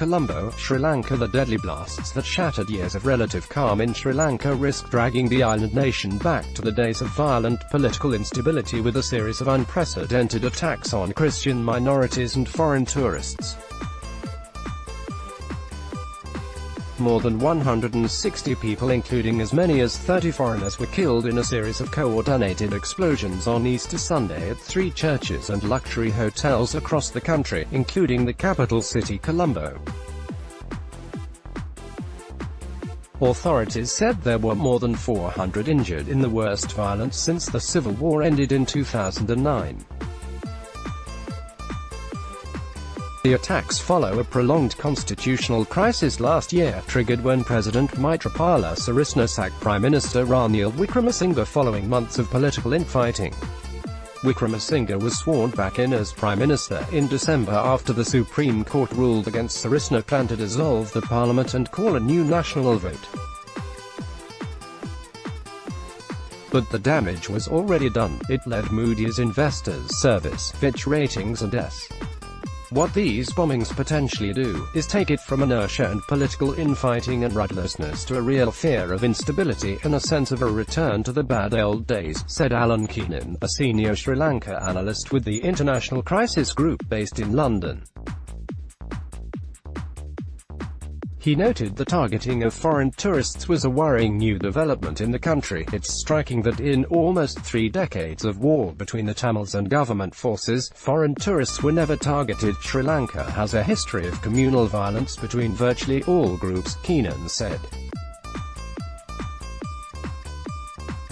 Colombo, Sri Lanka. The deadly blasts that shattered years of relative calm in Sri Lanka risk dragging the island nation back to the days of violent political instability, with a series of unprecedented attacks on Christian minorities and foreign tourists. More than 160 people, including as many as 30 foreigners, were killed in a series of coordinated explosions on Easter Sunday at 3 churches and luxury hotels across the country, including the capital city Colombo. Authorities said there were more than 400 injured in the worst violence since the civil war ended in 2009. The attacks follow a prolonged constitutional crisis last year, triggered when President Maithripala Sirisena sacked Prime Minister Ranil Wickremesinghe following months of political infighting. Wickremesinghe was sworn back in as Prime Minister in December after the Supreme Court ruled against Sirisena plan to dissolve the parliament and call a new national vote. But the damage was already done. It led Moody's Investors Service, Fitch Ratings and S. What these bombings potentially do, is take it from inertia and political infighting and rudderlessness to a real fear of instability and a sense of a return to the bad old days, said Alan Keenan, a senior Sri Lanka analyst with the International Crisis Group based in London. He noted the targeting of foreign tourists was a worrying new development in the country. It's striking that in almost 3 decades of war between the Tamils and government forces, foreign tourists were never targeted. Sri Lanka has a history of communal violence between virtually all groups, Keenan said.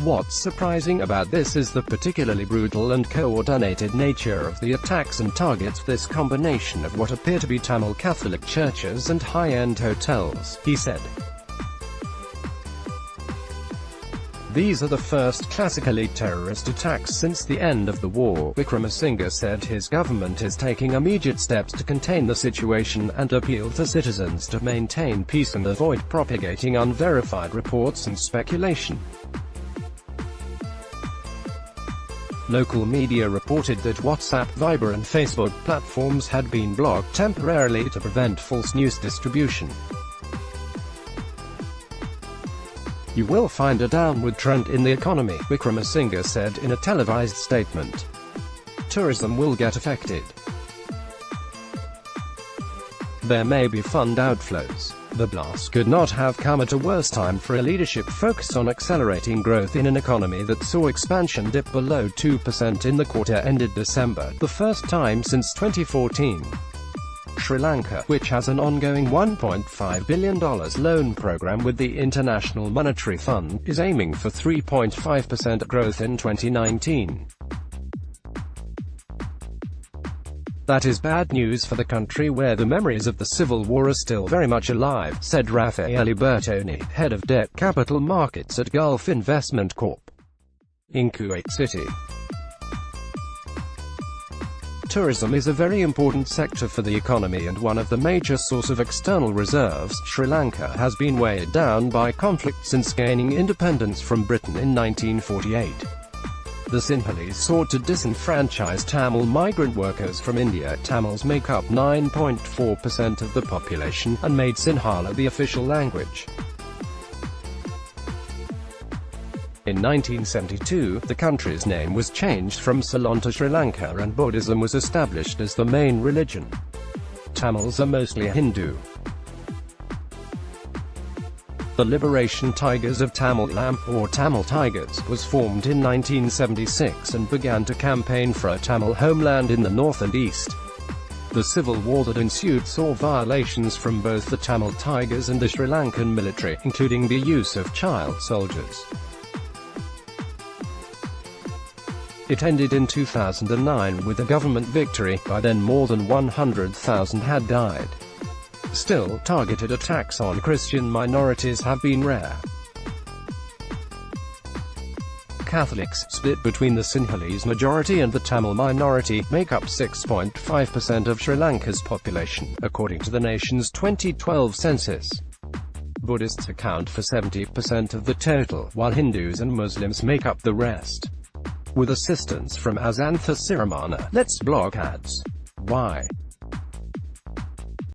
What's surprising about this is the particularly brutal and coordinated nature of the attacks, and targets this combination of what appear to be Tamil Catholic churches and high-end hotels, he said. These are the first classically terrorist attacks since the end of the war, Wickremesinghe said. His government is taking immediate steps to contain the situation and appeal to citizens to maintain peace and avoid propagating unverified reports and speculation. Local media reported that WhatsApp, Viber and Facebook platforms had been blocked temporarily to prevent false news distribution. You will find a downward trend in the economy, Wickremesinghe said in a televised statement. Tourism will get affected. There may be fund outflows. The blast could not have come at a worse time for a leadership focused on accelerating growth in an economy that saw expansion dip below 2% in the quarter ended December, the first time since 2014. Sri Lanka, which has an ongoing $1.5 billion loan program with the International Monetary Fund, is aiming for 3.5% growth in 2019. That is bad news for the country, where the memories of the Civil War are still very much alive, said Raffaele Bertoni, head of debt capital markets at Gulf Investment Corp. in Kuwait City. Tourism is a very important sector for the economy and one of the major sources of external reserves. Sri Lanka has been weighed down by conflict since gaining independence from Britain in 1948. The Sinhalese sought to disenfranchise Tamil migrant workers from India. Tamils make up 9.4% of the population, and made Sinhala the official language. In 1972, the country's name was changed from Ceylon to Sri Lanka and Buddhism was established as the main religion. Tamils are mostly Hindu. The Liberation Tigers of Tamil Lamp, or Tamil Tigers, was formed in 1976 and began to campaign for a Tamil homeland in the north and east. The civil war that ensued saw violations from both the Tamil Tigers and the Sri Lankan military, including the use of child soldiers. It ended in 2009 with a government victory. By then more than 100,000 had died. Still, targeted attacks on Christian minorities have been rare. Catholics, split between the Sinhalese majority and the Tamil minority, make up 6.5% of Sri Lanka's population, according to the nation's 2012 census. Buddhists account for 70% of the total, while Hindus and Muslims make up the rest. With assistance from Asantha Siramana. Let's block ads. Why?